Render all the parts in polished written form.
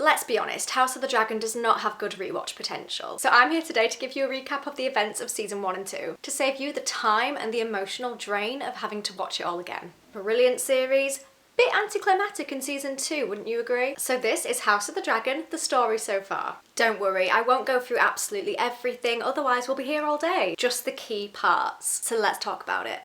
let's be honest, House of the Dragon does not have good rewatch potential. So I'm here today to give you a recap of the events of season 1 and 2, to save you the time and the emotional drain of having to watch it all again. Brilliant series, bit anticlimactic in season 2, wouldn't you agree? So this is House of the Dragon, the story so far. Don't worry, I won't go through absolutely everything, otherwise we'll be here all day. Just the key parts. So let's talk about it.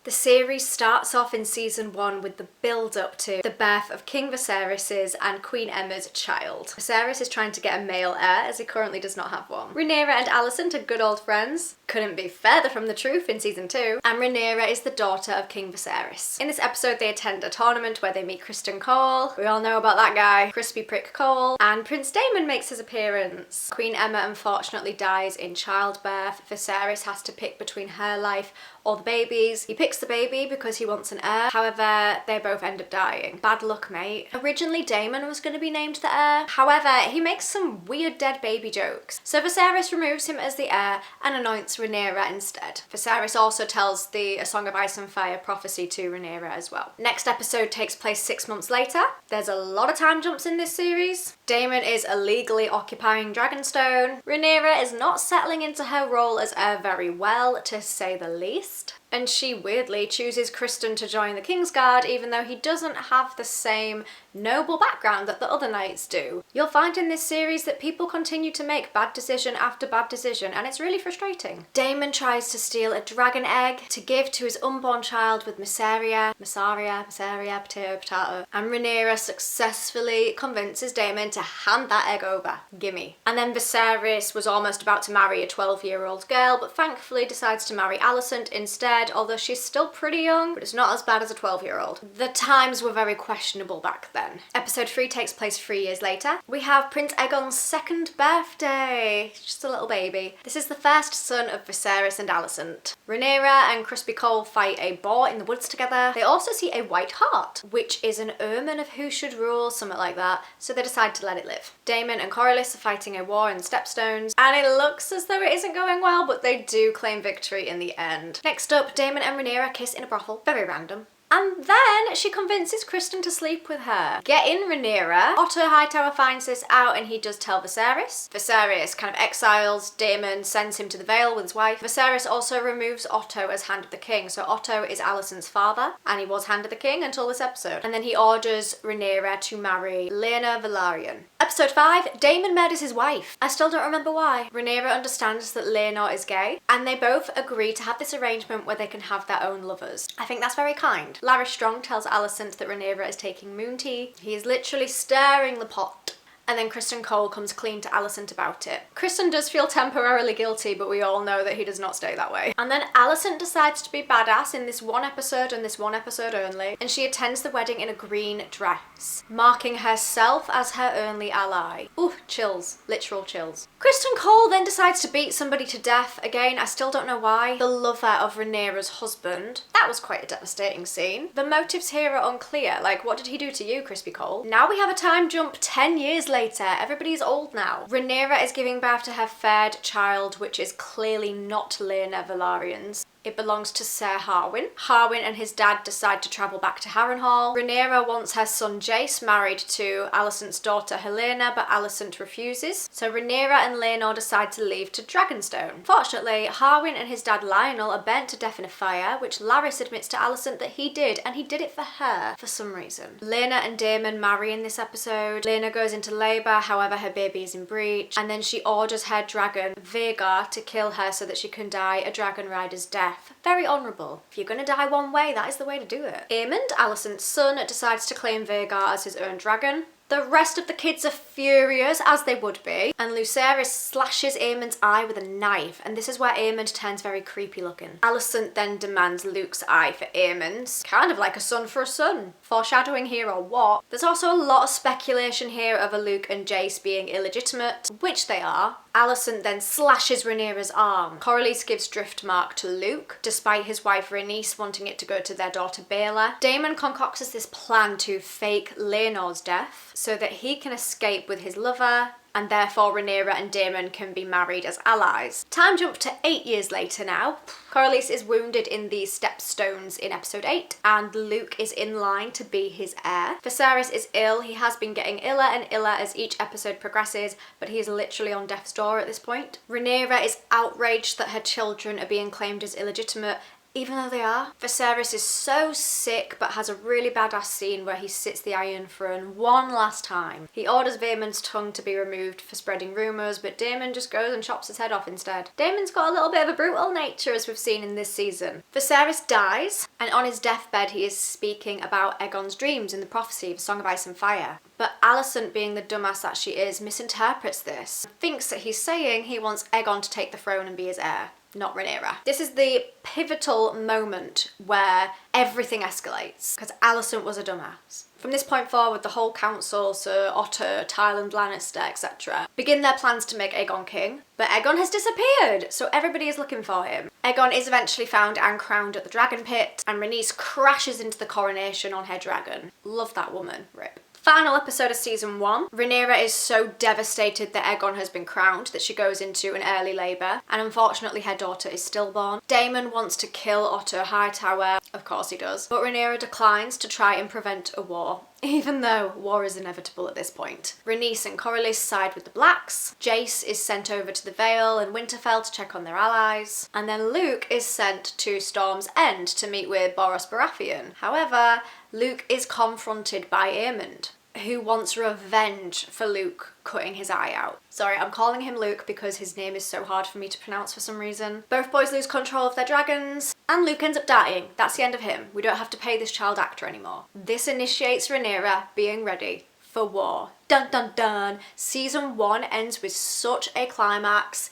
The series starts off in season 1 with the build-up to the birth of King Viserys' and Queen Aemma's child. Viserys is trying to get a male heir as he currently does not have one. Rhaenyra and Alicent are good old friends. Couldn't be further from the truth in season 2. And Rhaenyra is the daughter of King Viserys. In this episode they attend a tournament where they meet Criston Cole. We all know about that guy, Crispy Prick Cole. And Prince Daemon makes his appearance. Queen Aemma unfortunately dies in childbirth. Viserys has to pick between her life or the baby's. He picks the baby because he wants an heir. However, they both end up dying. Bad luck, mate. Originally, Daemon was going to be named the heir. However, he makes some weird dead baby jokes. So Viserys removes him as the heir and anoints Rhaenyra instead. Viserys also tells the A Song of Ice and Fire prophecy to Rhaenyra as well. Next episode takes place 6 months later. There's a lot of time jumps in this series. Daemon is illegally occupying Dragonstone. Rhaenyra is not settling into her role as heir very well, to say the least. And she weirdly chooses Criston to join the Kingsguard even though he doesn't have the same noble background that the other knights do. You'll find in this series that people continue to make bad decision after bad decision and it's really frustrating. Daemon tries to steal a dragon egg to give to his unborn child with Mysaria, potato, and Rhaenyra successfully convinces Daemon to hand that egg over. Gimme. And then Viserys was almost about to marry a 12-year-old girl but thankfully decides to marry Alicent instead, although she's still pretty young, but it's not as bad as a 12-year-old. The times were very questionable back then. Episode 3 takes place 3 years later. We have Prince Aegon's 2nd birthday. Just a little baby. This is the first son of Viserys and Alicent. Rhaenyra and Crispy Cole fight a boar in the woods together. They also see a white hart, which is an omen of who should rule, something like that, so they decide to let it live. Daemon and Corlys are fighting a war in the Stepstones, and it looks as though it isn't going well, but they do claim victory in the end. Next up, Daemon and Rhaenyra kiss in a brothel. Very random. And then she convinces Criston to sleep with her. Get in, Rhaenyra. Otto Hightower finds this out and he does tell Viserys. Viserys kind of exiles Daemon, sends him to the Vale with his wife. Viserys also removes Otto as Hand of the King. So Otto is Alicent's father and he was Hand of the King until this episode. And then he orders Rhaenyra to marry Laena Velaryon. Episode 5, Daemon murders his wife. I still don't remember why. Rhaenyra understands that Laenor is gay and they both agree to have this arrangement where they can have their own lovers. I think that's very kind. Larys Strong tells Alicent that Rhaenyra is taking moon tea. He is literally stirring the pot. And then Criston Cole comes clean to Alicent about it. Criston does feel temporarily guilty, but we all know that he does not stay that way. And then Alicent decides to be badass in this one episode and this one episode only, and she attends the wedding in a green dress, marking herself as her only ally. Ooh, chills. Literal chills. Criston Cole then decides to beat somebody to death. Again, I still don't know why. The lover of Rhaenyra's husband. That was quite a devastating scene. The motives here are unclear. Like, what did he do to you, Crispy Cole? Now we have a time jump 10 years later. Everybody's old now. Rhaenyra is giving birth to her third child, which is clearly not Laena Velaryon's. It belongs to Sir Harwin. Harwin and his dad decide to travel back to Harrenhal. Rhaenyra wants her son Jace married to Alicent's daughter Helena, but Alicent refuses. So Rhaenyra and Laenor decide to leave to Dragonstone. Fortunately, Harwin and his dad Lionel are burnt to death in a fire, which Larys admits to Alicent that he did, and he did it for her for some reason. Laena and Daemon marry in this episode. Laena goes into labour, however her baby is in breach, and then she orders her dragon, Vhagar, to kill her so that she can die a dragon rider's death. Very honourable. If you're gonna die one way, that is the way to do it. Aemond, Alicent's son, decides to claim Vhagar as his own dragon. The rest of the kids are furious, as they would be, and Lucerys slashes Aemond's eye with a knife, and this is where Aemond turns very creepy looking. Alicent then demands Luke's eye for Aemond's, kind of like a son for a son. Foreshadowing here or what? There's also a lot of speculation here of a Luke and Jace being illegitimate, which they are. Alicent then slashes Rhaenyra's arm. Corlys gives Driftmark to Luke, despite his wife Rhaenys wanting it to go to their daughter Baela. Daemon concocts this plan to fake Laenor's death, so that he can escape with his lover, and therefore Rhaenyra and Daemon can be married as allies. Time jump to 8 years later now. Corlys is wounded in the Stepstones in episode 8, and Luke is in line to be his heir. Viserys is ill. He has been getting iller and iller as each episode progresses, but he is literally on death's door at this point. Rhaenyra is outraged that her children are being claimed as illegitimate, even though they are. Viserys is so sick, but has a really badass scene where he sits the Iron Throne one last time. He orders Daemon's tongue to be removed for spreading rumours, but Daemon just goes and chops his head off instead. Daemon's got a little bit of a brutal nature, as we've seen in this season. Viserys dies, and on his deathbed he is speaking about Aegon's dreams in the prophecy of A Song of Ice and Fire. But Alicent, being the dumbass that she is, misinterprets this, thinks that he's saying he wants Aegon to take the throne and be his heir, not Rhaenyra. This is the pivotal moment where everything escalates, because Alicent was a dumbass. From this point forward, the whole council, Sir Otto, Tywin Lannister, etc., begin their plans to make Aegon king, but Aegon has disappeared, so everybody is looking for him. Aegon is eventually found and crowned at the Dragon Pit, and Rhaenys crashes into the coronation on her dragon. Love that woman, rip. Final episode of season 1. Rhaenyra is so devastated that Aegon has been crowned that she goes into an early labour, and unfortunately her daughter is stillborn. Daemon wants to kill Otto Hightower, of course he does, but Rhaenyra declines to try and prevent a war, even though war is inevitable at this point. Rhaenys and Corlys side with the Blacks, Jace is sent over to the Vale and Winterfell to check on their allies, and then Luke is sent to Storm's End to meet with Boros Baratheon. However, Luke is confronted by Aemond, who wants revenge for Luke cutting his eye out. Sorry, I'm calling him Luke because his name is so hard for me to pronounce for some reason. Both boys lose control of their dragons, and Luke ends up dying. That's the end of him. We don't have to pay this child actor anymore. This initiates Rhaenyra being ready for war. Dun dun dun! Season 1 ends with such a climax.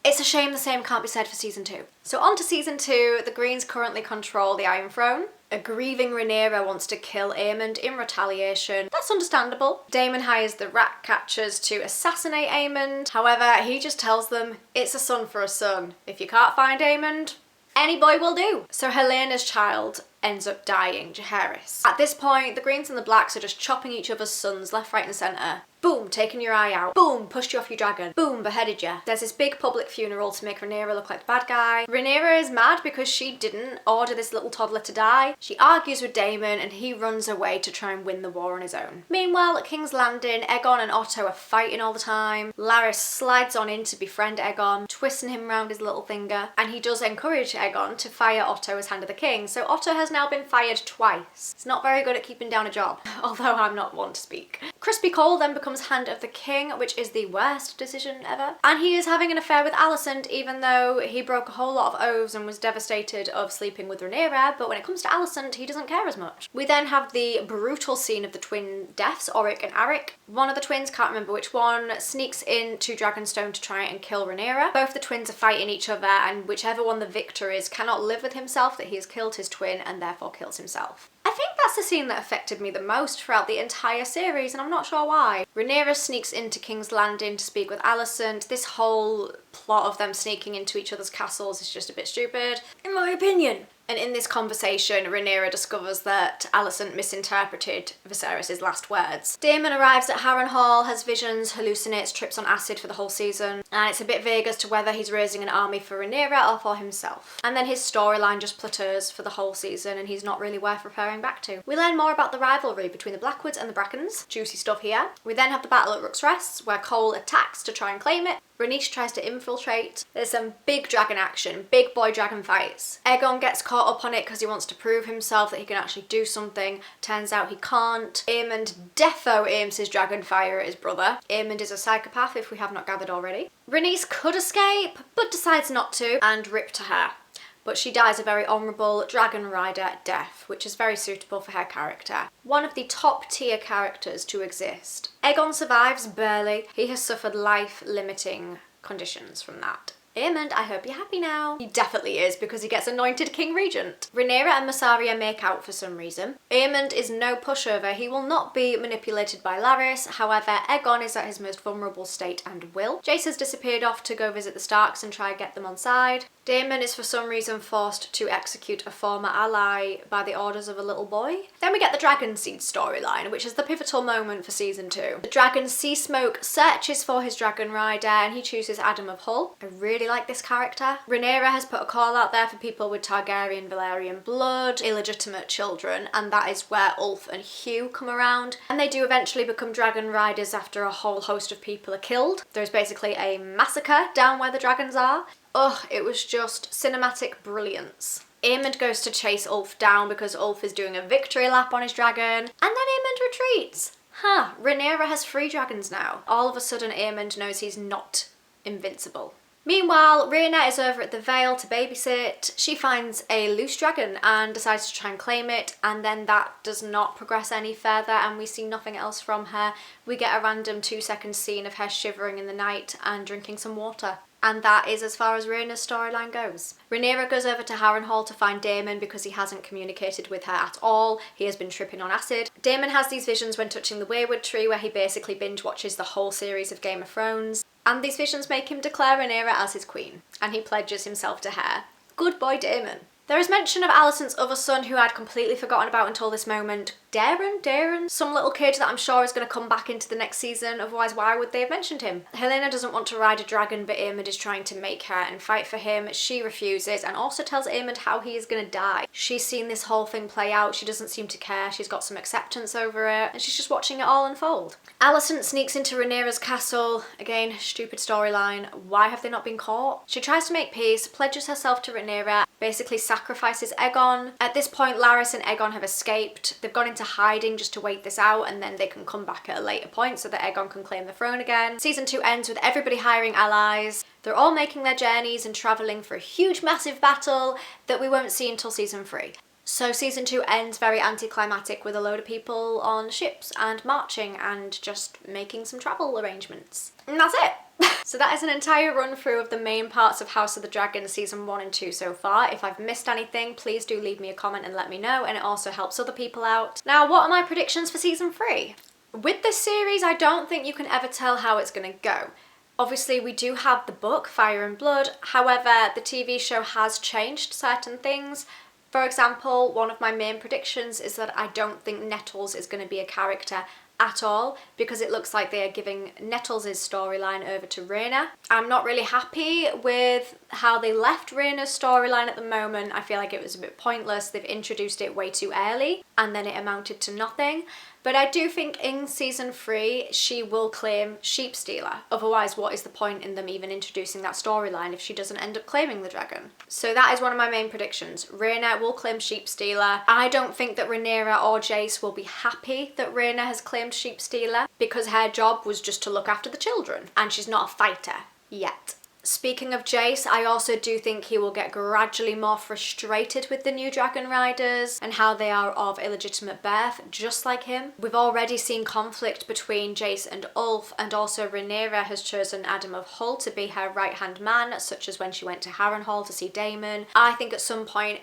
It's a shame the same can't be said for season 2. So on to season 2, the Greens currently control the Iron Throne. A grieving Rhaenyra wants to kill Aemond in retaliation. That's understandable. Daemon hires the rat catchers to assassinate Aemond. However, he just tells them, it's a son for a son. If you can't find Aemond, any boy will do. So Helena's child ends up dying, Jaehaerys. At this point, the Greens and the Blacks are just chopping each other's sons left, right and centre. Boom, taking your eye out. Boom, pushed you off your dragon. Boom, beheaded you. There's this big public funeral to make Rhaenyra look like the bad guy. Rhaenyra is mad because she didn't order this little toddler to die. She argues with Daemon and he runs away to try and win the war on his own. Meanwhile, at King's Landing, Aegon and Otto are fighting all the time. Larys slides on in to befriend Aegon, twisting him round his little finger, and he does encourage Aegon to fire Otto as Hand of the King, so Otto has now been fired twice. It's not very good at keeping down a job, although I'm not one to speak. Crispy Cole then becomes Hand of the King, which is the worst decision ever. And he is having an affair with Alicent, even though he broke a whole lot of oaths and was devastated of sleeping with Rhaenyra, but when it comes to Alicent, he doesn't care as much. We then have the brutal scene of the twin deaths, Orric and Aric. One of the twins, can't remember which one, sneaks into Dragonstone to try and kill Rhaenyra. Both the twins are fighting each other, and whichever one the victor is cannot live with himself that he has killed his twin and therefore kills himself. I think that's the scene that affected me the most throughout the entire series, and I'm not sure why. Rhaenyra sneaks into King's Landing to speak with Alicent. This whole plot of them sneaking into each other's castles is just a bit stupid, in my opinion. And in this conversation, Rhaenyra discovers that Alicent misinterpreted Viserys' last words. Daemon arrives at Harrenhal, has visions, hallucinates, trips on acid for the whole season, and it's a bit vague as to whether he's raising an army for Rhaenyra or for himself. And then his storyline just plateaus for the whole season, and he's not really worth referring back to. We learn more about the rivalry between the Blackwoods and the Brackens. Juicy stuff here. We then have the battle at Rook's Rest, where Cole attacks to try and claim it. Rhaenys tries to infiltrate. There's some big dragon action, big boy dragon fights. Aegon gets caught up on it because he wants to prove himself that he can actually do something. Turns out he can't. Aemond defo aims his dragon fire at his brother. Aemond is a psychopath, if we have not gathered already. Rhaenys could escape, but decides not to, and rip to her. But she dies a very honourable dragon rider death, which is very suitable for her character. One of the top tier characters to exist. Aegon survives barely. He has suffered life-limiting conditions from that. Aemond, I hope you're happy now. He definitely is, because he gets anointed King Regent. Rhaenyra and Mysaria make out for some reason. Aemond is no pushover. He will not be manipulated by Larys. However, Aegon is at his most vulnerable state and will. Jace has disappeared off to go visit the Starks and try and get them on side. Daemon is for some reason forced to execute a former ally by the orders of a little boy. Then we get the Dragon Seed storyline, which is the pivotal moment for season 2. The dragon Sea Smoke searches for his dragon rider and he chooses Adam of Hull. I really like this character. Rhaenyra has put a call out there for people with Targaryen Valyrian blood, illegitimate children, and that is where Ulf and Hugh come around. And they do eventually become dragon riders after a whole host of people are killed. There's basically a massacre down where the dragons are. Ugh, it was just cinematic brilliance. Aemond goes to chase Ulf down because Ulf is doing a victory lap on his dragon, and then Aemond retreats. Rhaenyra has 3 dragons now. All of a sudden Aemond knows he's not invincible. Meanwhile, Rhaena is over at the Vale to babysit. She finds a loose dragon and decides to try and claim it, and then that does not progress any further and we see nothing else from her. We get a random 2-second scene of her shivering in the night and drinking some water. And that is as far as Rhaena's storyline goes. Rhaenyra goes over to Harrenhal to find Daemon because he hasn't communicated with her at all. He has been tripping on acid. Daemon has these visions when touching the Wayward Tree where he basically binge watches the whole series of Game of Thrones. And these visions make him declare Rhaenyra as his queen. And he pledges himself to her. Good boy Daemon. There is mention of Alicent's other son who I'd completely forgotten about until this moment. Darren? Some little kid that I'm sure is going to come back into the next season, otherwise why would they have mentioned him? Helena doesn't want to ride a dragon but Aemond is trying to make her and fight for him. She refuses and also tells Aemond how he is going to die. She's seen this whole thing play out, she doesn't seem to care, she's got some acceptance over it and she's just watching it all unfold. Alicent sneaks into Rhaenyra's castle. Again, stupid storyline. Why have they not been caught? She tries to make peace, pledges herself to Rhaenyra, basically sacrifices Aegon. At this point, Larys and Aegon have escaped. They've gone into hiding just to wait this out and then they can come back at a later point so that Aegon can claim the throne again. Season 2 ends with everybody hiring allies. They're all making their journeys and travelling for a huge massive battle that we won't see until season 3. So season 2 ends very anticlimactic with a load of people on ships and marching and just making some travel arrangements. And that's it. So that is an entire run through of the main parts of House of the Dragon season 1 and 2 so far. If I've missed anything, please do leave me a comment and let me know, and it also helps other people out. Now, what are my predictions for season 3? With this series, I don't think you can ever tell how it's going to go. Obviously, we do have the book, Fire and Blood. However, the TV show has changed certain things. For example, one of my main predictions is that I don't think Nettles is going to be a character at all because it looks like they are giving Nettles' storyline over to Rhaena. I'm not really happy with how they left Rhaena's storyline at the moment. I feel like it was a bit pointless. They've introduced it way too early and then it amounted to nothing. But I do think in season 3 she will claim Sheep Stealer. Otherwise, what is the point in them even introducing that storyline if she doesn't end up claiming the dragon? So that is one of my main predictions. Rhaena will claim Sheep Stealer. I don't think that Rhaenyra or Jace will be happy that Rhaena has claimed Sheep Stealer because her job was just to look after the children and she's not a fighter yet. Speaking of Jace, I also do think he will get gradually more frustrated with the new dragon riders and how they are of illegitimate birth, just like him. We've already seen conflict between Jace and Ulf, and also Rhaenyra has chosen Adam of Hull to be her right-hand man, such as when she went to Harrenhal to see Daemon. I think at some point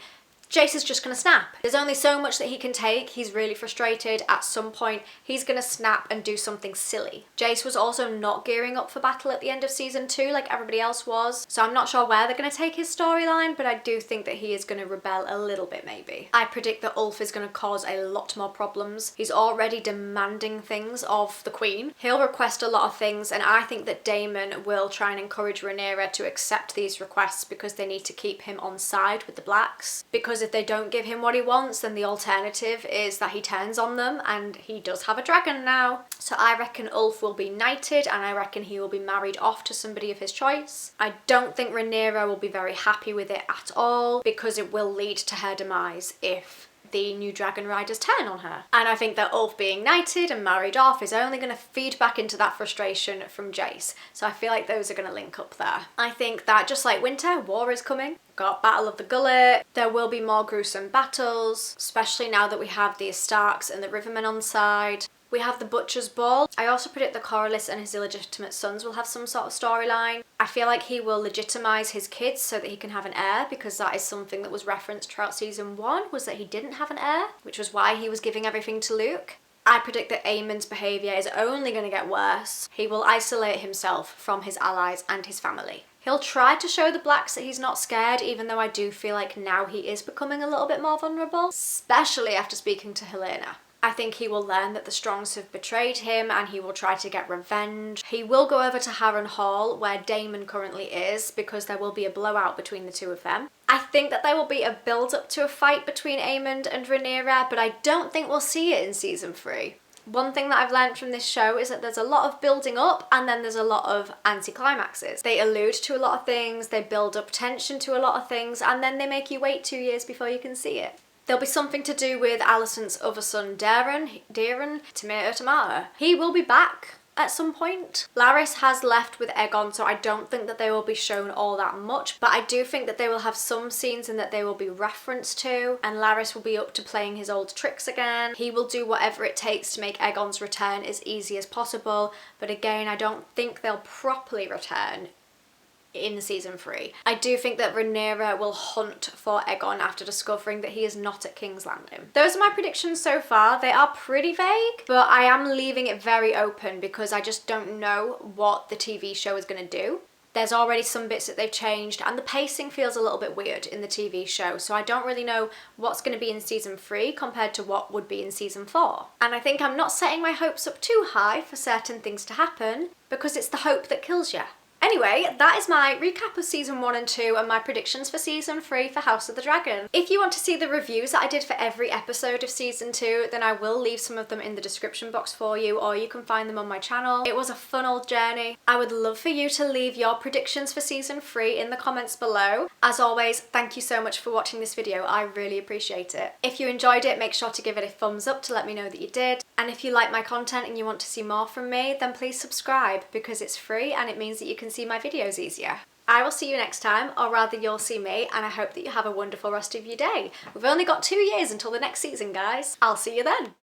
Jace is just going to snap. There's only so much that he can take. He's really frustrated. At some point, he's going to snap and do something silly. Jace was also not gearing up for battle at the end of season 2 like everybody else was. So I'm not sure where they're going to take his storyline, but I do think that he is going to rebel a little bit maybe. I predict that Ulf is going to cause a lot more problems. He's already demanding things of the Queen. He'll request a lot of things, and I think that Daemon will try and encourage Rhaenyra to accept these requests because they need to keep him on side with the Blacks. Because if they don't give him what he wants, then the alternative is that he turns on them, and he does have a dragon now. So I reckon Ulf will be knighted, and I reckon he will be married off to somebody of his choice. I don't think Rhaenyra will be very happy with it at all because it will lead to her demise if the new dragon riders turn on her. And I think that Ulf being knighted and married off is only going to feed back into that frustration from Jace. So I feel like those are going to link up there. I think that just like Winter, war is coming. Got Battle of the Gullet. There will be more gruesome battles, especially now that we have the Starks and the Rivermen on side. We have the Butcher's Ball. I also predict that Corlys and his illegitimate sons will have some sort of storyline. I feel like he will legitimise his kids so that he can have an heir, because that is something that was referenced throughout season 1, was that he didn't have an heir, which was why he was giving everything to Luke. I predict that Aemond's behaviour is only going to get worse. He will isolate himself from his allies and his family. He'll try to show the blacks that he's not scared, even though I do feel like now he is becoming a little bit more vulnerable, especially after speaking to Helena. I think he will learn that the Strongs have betrayed him and he will try to get revenge. He will go over to Harrenhal, where Daemon currently is, because there will be a blowout between the two of them. I think that there will be a build-up to a fight between Aemond and Rhaenyra, but I don't think we'll see it in season 3. One thing that I've learned from this show is that there's a lot of building up and then there's a lot of anticlimaxes. They allude to a lot of things, they build up tension to a lot of things, and then they make you wait 2 years before you can see it. There'll be something to do with Alicent's other son, Daeron, tomato. He will be back at some point. Larys has left with Aegon, so I don't think that they will be shown all that much, but I do think that they will have some scenes and that they will be referenced to, and Larys will be up to playing his old tricks again. He will do whatever it takes to make Aegon's return as easy as possible, but again, I don't think they'll properly return in season 3. I do think that Rhaenyra will hunt for Aegon after discovering that he is not at King's Landing. Those are my predictions so far. They are pretty vague, but I am leaving it very open because I just don't know what the TV show is going to do. There's already some bits that they've changed and the pacing feels a little bit weird in the TV show, so I don't really know what's going to be in season 3 compared to what would be in season 4. And I think I'm not setting my hopes up too high for certain things to happen because it's the hope that kills you. Anyway, that is my recap of season 1 and 2 and my predictions for season 3 for House of the Dragon. If you want to see the reviews that I did for every episode of season 2, then I will leave some of them in the description box for you, or you can find them on my channel. It was a fun old journey. I would love for you to leave your predictions for season 3 in the comments below. As always, thank you so much for watching this video. I really appreciate it. If you enjoyed it, make sure to give it a thumbs up to let me know that you did. And if you like my content and you want to see more from me, then please subscribe because it's free and it means that you can see my videos easier. I will see you next time, or rather you'll see me, and I hope that you have a wonderful rest of your day. We've only got 2 years until the next season, guys. I'll see you then.